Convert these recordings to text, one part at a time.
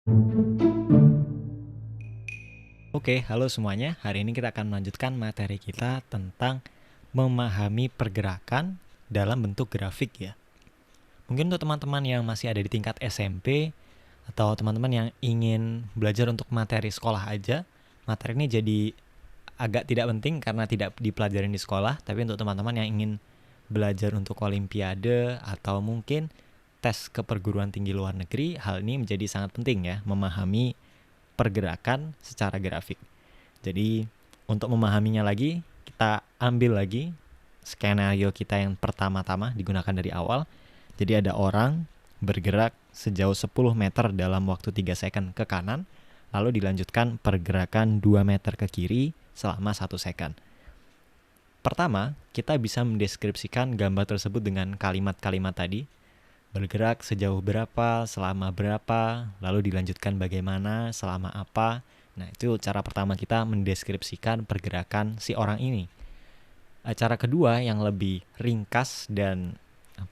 Oke, halo semuanya. Hari ini kita akan melanjutkan materi kita tentang memahami pergerakan dalam bentuk grafik ya. Mungkin untuk teman-teman yang masih ada di tingkat SMP atau teman-teman yang ingin belajar untuk materi sekolah aja, materi ini jadi agak tidak penting karena tidak dipelajarin di sekolah, tapi untuk teman-teman yang ingin belajar untuk olimpiade atau mungkin tes ke perguruan tinggi luar negeri, hal ini menjadi sangat penting ya, memahami pergerakan secara grafik. Jadi untuk memahaminya lagi, kita ambil lagi skenario kita yang pertama-tama digunakan dari awal. Jadi ada orang bergerak sejauh 10 meter dalam waktu 3 second ke kanan, lalu dilanjutkan pergerakan 2 meter ke kiri selama 1 second. Pertama, kita bisa mendeskripsikan gambar tersebut dengan kalimat-kalimat tadi. Bergerak sejauh berapa, selama berapa, lalu dilanjutkan bagaimana, selama apa. Nah, itu cara pertama kita mendeskripsikan pergerakan si orang ini. Cara kedua yang lebih ringkas dan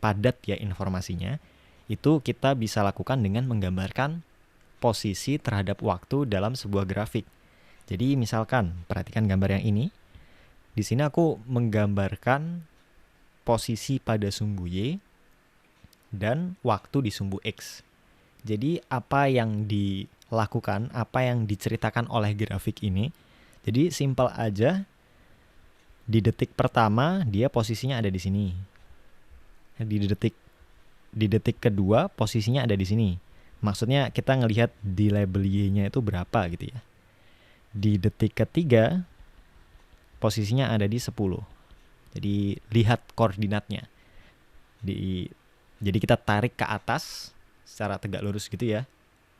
padat ya informasinya, itu kita bisa lakukan dengan menggambarkan posisi terhadap waktu dalam sebuah grafik. Jadi misalkan, perhatikan gambar yang ini. Di sini aku menggambarkan posisi pada sumbu Y dan waktu di sumbu X. Jadi apa yang dilakukan, apa yang diceritakan oleh grafik ini, jadi simpel aja, di detik pertama dia posisinya ada di sini. Di detik kedua posisinya ada di sini. Maksudnya kita ngelihat di label Y-nya itu berapa gitu ya. Di detik ketiga posisinya ada di 10. Jadi lihat koordinatnya. Jadi kita tarik ke atas secara tegak lurus gitu ya.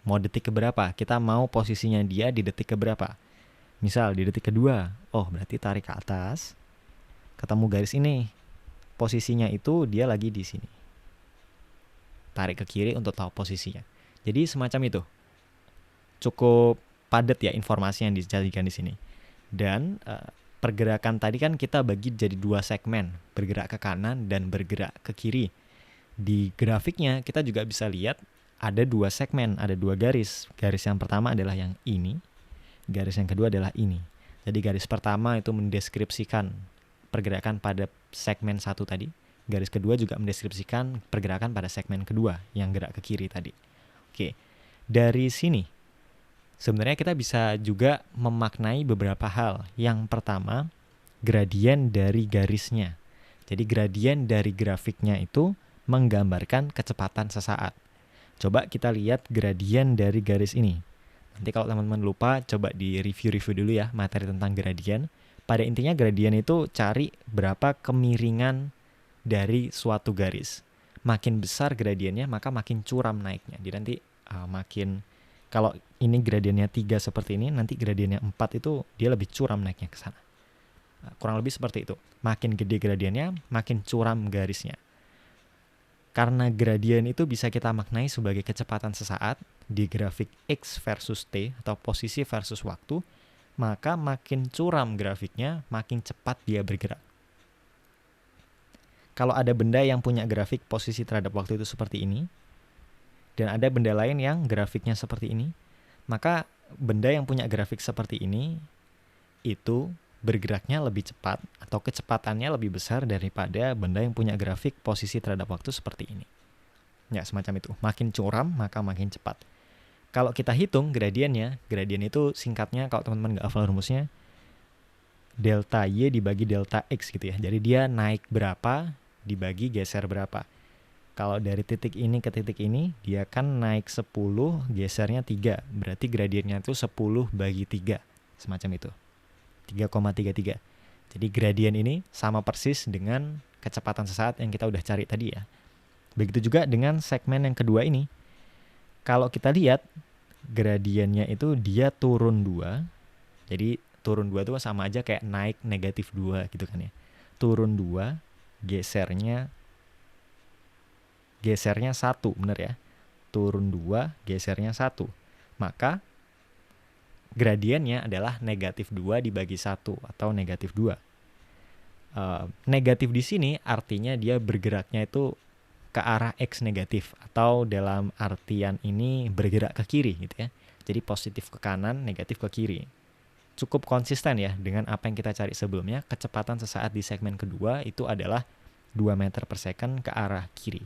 Mau detik keberapa? Kita mau posisinya dia di detik keberapa? Misal di detik kedua, oh berarti tarik ke atas, ketemu garis ini. Posisinya itu dia lagi di sini. Tarik ke kiri untuk tahu posisinya. Jadi semacam itu. Cukup padat ya informasi yang dijadikan di sini. Dan pergerakan tadi kan kita bagi jadi 2 segmen, bergerak ke kanan dan bergerak ke kiri. Di grafiknya kita juga bisa lihat ada 2 segmen, ada 2 garis. Garis yang pertama adalah yang ini, garis yang kedua adalah ini. Jadi garis pertama itu mendeskripsikan pergerakan pada segmen 1 tadi. Garis kedua juga mendeskripsikan pergerakan pada segmen kedua yang gerak ke kiri tadi. Oke, dari sini sebenarnya kita bisa juga memaknai beberapa hal. Yang pertama, gradien dari garisnya. Jadi gradien dari grafiknya itu menggambarkan kecepatan sesaat. Coba kita lihat gradien dari garis ini. Nanti kalau teman-teman lupa, coba di review-review dulu ya materi tentang gradien. Pada intinya gradien itu cari berapa kemiringan dari suatu garis. Makin besar gradiennya, maka makin curam naiknya. Jadi nanti makin, kalau ini gradiennya 3 seperti ini, nanti gradiennya 4 itu dia lebih curam naiknya ke sana. Kurang lebih seperti itu. Makin gede gradiennya, makin curam garisnya. Karena gradien itu bisa kita maknai sebagai kecepatan sesaat di grafik X versus T atau posisi versus waktu, maka makin curam grafiknya, makin cepat dia bergerak. Kalau ada benda yang punya grafik posisi terhadap waktu itu seperti ini, dan ada benda lain yang grafiknya seperti ini, maka benda yang punya grafik seperti ini itu bergeraknya lebih cepat atau kecepatannya lebih besar daripada benda yang punya grafik posisi terhadap waktu seperti ini. Ya, semacam itu. Makin curam, maka makin cepat. Kalau kita hitung gradiennya, gradien itu singkatnya kalau teman-teman nggak hafal rumusnya, delta Y dibagi delta X gitu ya. Jadi dia naik berapa dibagi geser berapa. Kalau dari titik ini ke titik ini, dia kan naik 10, gesernya 3. Berarti gradiennya itu 10 bagi 3. Semacam itu. 3,33. Jadi gradien ini sama persis dengan kecepatan sesaat yang kita udah cari tadi ya. Begitu juga dengan segmen yang kedua ini. Kalau kita lihat gradiennya itu dia turun 2. Jadi turun 2 itu sama aja kayak naik negatif 2 gitu kan ya. Turun 2, gesernya 1, bener ya. Turun 2, gesernya 1. Maka gradiennya adalah negatif 2 dibagi 1 atau negatif 2. Negatif di sini artinya dia bergeraknya itu ke arah X negatif, atau dalam artian ini bergerak ke kiri gitu ya. Jadi positif ke kanan, negatif ke kiri. Cukup konsisten ya dengan apa yang kita cari sebelumnya. Kecepatan sesaat di segmen kedua itu adalah 2 meter per second ke arah kiri.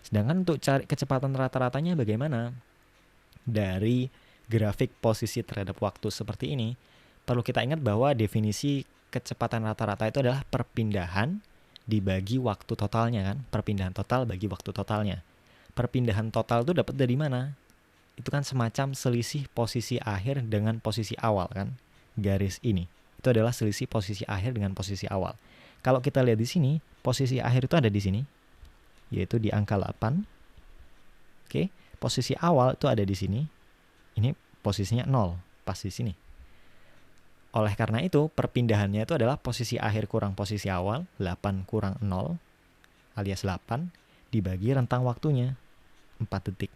Sedangkan untuk cari kecepatan rata-ratanya bagaimana? Dari grafik posisi terhadap waktu seperti ini, perlu kita ingat bahwa definisi kecepatan rata-rata itu adalah perpindahan dibagi waktu totalnya kan. Perpindahan total bagi waktu totalnya. Perpindahan total itu dapat dari mana? Itu kan semacam selisih posisi akhir dengan posisi awal kan. Garis ini. Itu adalah selisih posisi akhir dengan posisi awal. Kalau kita lihat di sini, posisi akhir itu ada di sini. Yaitu di angka 8. Oke, posisi awal itu ada di sini. Ini posisinya 0, pas di sini. Oleh karena itu, perpindahannya itu adalah posisi akhir kurang posisi awal, 8 kurang 0, alias 8, dibagi rentang waktunya, 4 detik.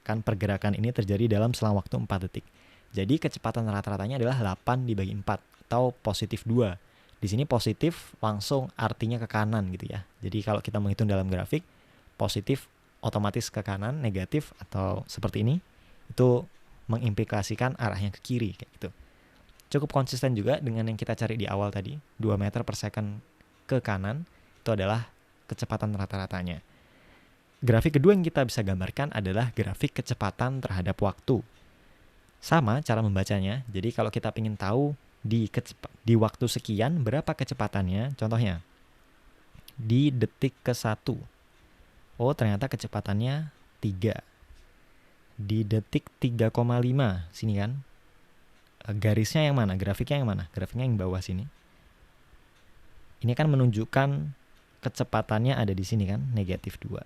Kan pergerakan ini terjadi dalam selang waktu 4 detik. Jadi kecepatan rata-ratanya adalah 8 dibagi 4, atau positif 2. Di sini positif langsung artinya ke kanan gitu ya. Jadi kalau kita menghitung dalam grafik, positif otomatis ke kanan, negatif atau seperti ini, itu mengimplikasikan arahnya ke kiri kayak gitu. Cukup konsisten juga dengan yang kita cari di awal tadi, 2 meter per second ke kanan, itu adalah kecepatan rata-ratanya. Grafik kedua yang kita bisa gambarkan adalah grafik kecepatan terhadap waktu. Sama cara membacanya, jadi kalau kita ingin tahu di waktu sekian berapa kecepatannya, contohnya di detik ke-1. Oh, ternyata kecepatannya 3. Di detik 3,5, sini kan. Garisnya yang mana? Grafiknya yang mana? Grafiknya yang bawah sini. Ini kan menunjukkan kecepatannya ada di sini kan, negatif 2.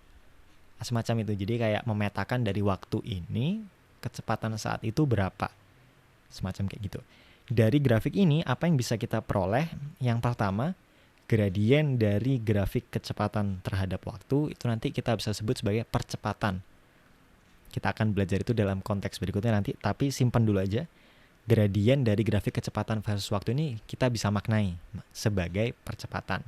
Semacam itu, jadi kayak memetakan dari waktu ini, kecepatan saat itu berapa. Semacam kayak gitu. Dari grafik ini, apa yang bisa kita peroleh? Yang pertama, gradien dari grafik kecepatan terhadap waktu, itu nanti kita bisa sebut sebagai percepatan. Kita akan belajar itu dalam konteks berikutnya nanti, tapi simpan dulu aja. Gradien dari grafik kecepatan versus waktu ini kita bisa maknai sebagai percepatan.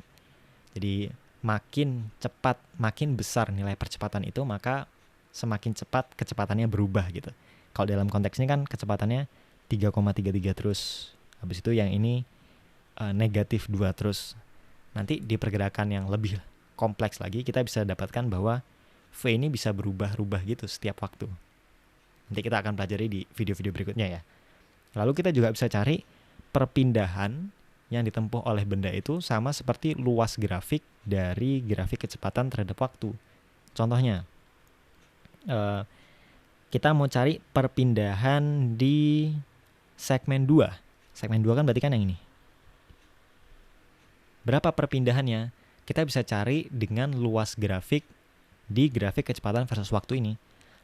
Jadi makin cepat, makin besar nilai percepatan itu, maka semakin cepat kecepatannya berubah gitu. Kalau dalam konteks ini kan kecepatannya 3,33 terus. Habis itu yang ini negatif 2 terus. Nanti di pergerakan yang lebih kompleks lagi kita bisa dapatkan bahwa V ini bisa berubah-ubah gitu setiap waktu. Nanti kita akan pelajari di video-video berikutnya ya. Lalu kita juga bisa cari perpindahan yang ditempuh oleh benda itu sama seperti luas grafik dari grafik kecepatan terhadap waktu. Contohnya, kita mau cari perpindahan di segmen 2. Segmen 2 kan berarti kan yang ini. Berapa perpindahannya? Kita bisa cari dengan luas grafik di grafik kecepatan versus waktu ini.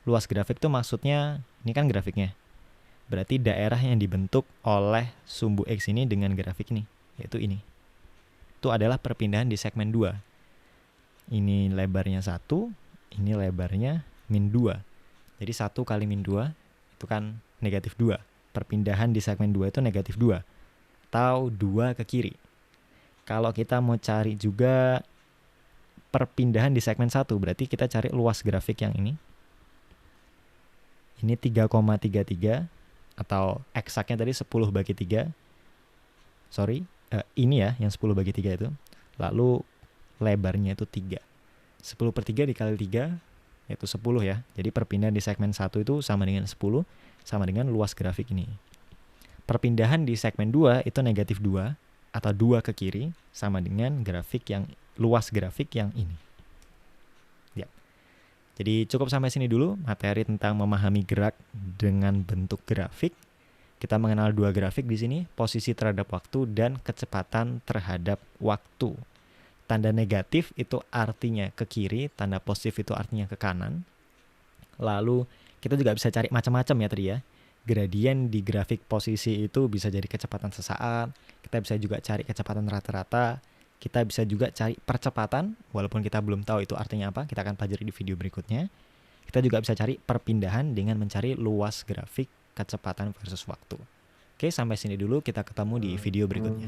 Luas grafik itu maksudnya, ini kan grafiknya. Berarti daerah yang dibentuk oleh sumbu X ini dengan grafik ini, yaitu ini. Itu adalah perpindahan di segmen 2. Ini lebarnya 1, ini lebarnya min 2. Jadi 1 kali min 2 itu kan negatif 2. Perpindahan di segmen 2 itu negatif 2. Atau 2 ke kiri. Kalau kita mau cari juga perpindahan di segmen 1, berarti kita cari luas grafik yang ini. Ini 3,33. Atau eksaknya tadi 10 bagi 3. Ini ya yang 10 bagi 3 itu. Lalu lebarnya itu 3. 10 per 3 dikali 3, yaitu 10 ya. Jadi perpindahan di segmen 1 itu sama dengan 10, sama dengan luas grafik ini. Perpindahan di segmen 2 itu negatif 2, atau 2 ke kiri, sama dengan grafik yang luas grafik yang ini. Ya. Jadi cukup sampai sini dulu materi tentang memahami gerak dengan bentuk grafik. Kita mengenal 2 grafik di sini, posisi terhadap waktu dan kecepatan terhadap waktu. Tanda negatif itu artinya ke kiri, tanda positif itu artinya ke kanan. Lalu kita juga bisa cari macam-macam ya tadi ya. Gradien di grafik posisi itu bisa jadi kecepatan sesaat, kita bisa juga cari kecepatan rata-rata. Kita bisa juga cari percepatan, walaupun kita belum tahu itu artinya apa, kita akan pelajari di video berikutnya. Kita juga bisa cari perpindahan dengan mencari luas grafik kecepatan versus waktu. Oke, sampai sini dulu, kita ketemu di video berikutnya.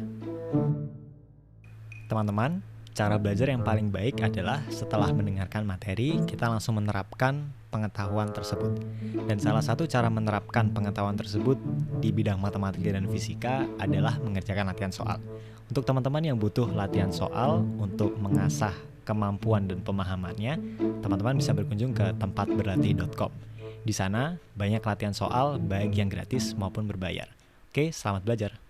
Teman-teman, cara belajar yang paling baik adalah setelah mendengarkan materi, kita langsung menerapkan pengetahuan tersebut. Dan salah satu cara menerapkan pengetahuan tersebut di bidang matematika dan fisika adalah mengerjakan latihan soal. Untuk teman-teman yang butuh latihan soal untuk mengasah kemampuan dan pemahamannya, teman-teman bisa berkunjung ke tempatberlatih.com. Di sana banyak latihan soal baik yang gratis maupun berbayar. Oke, selamat belajar.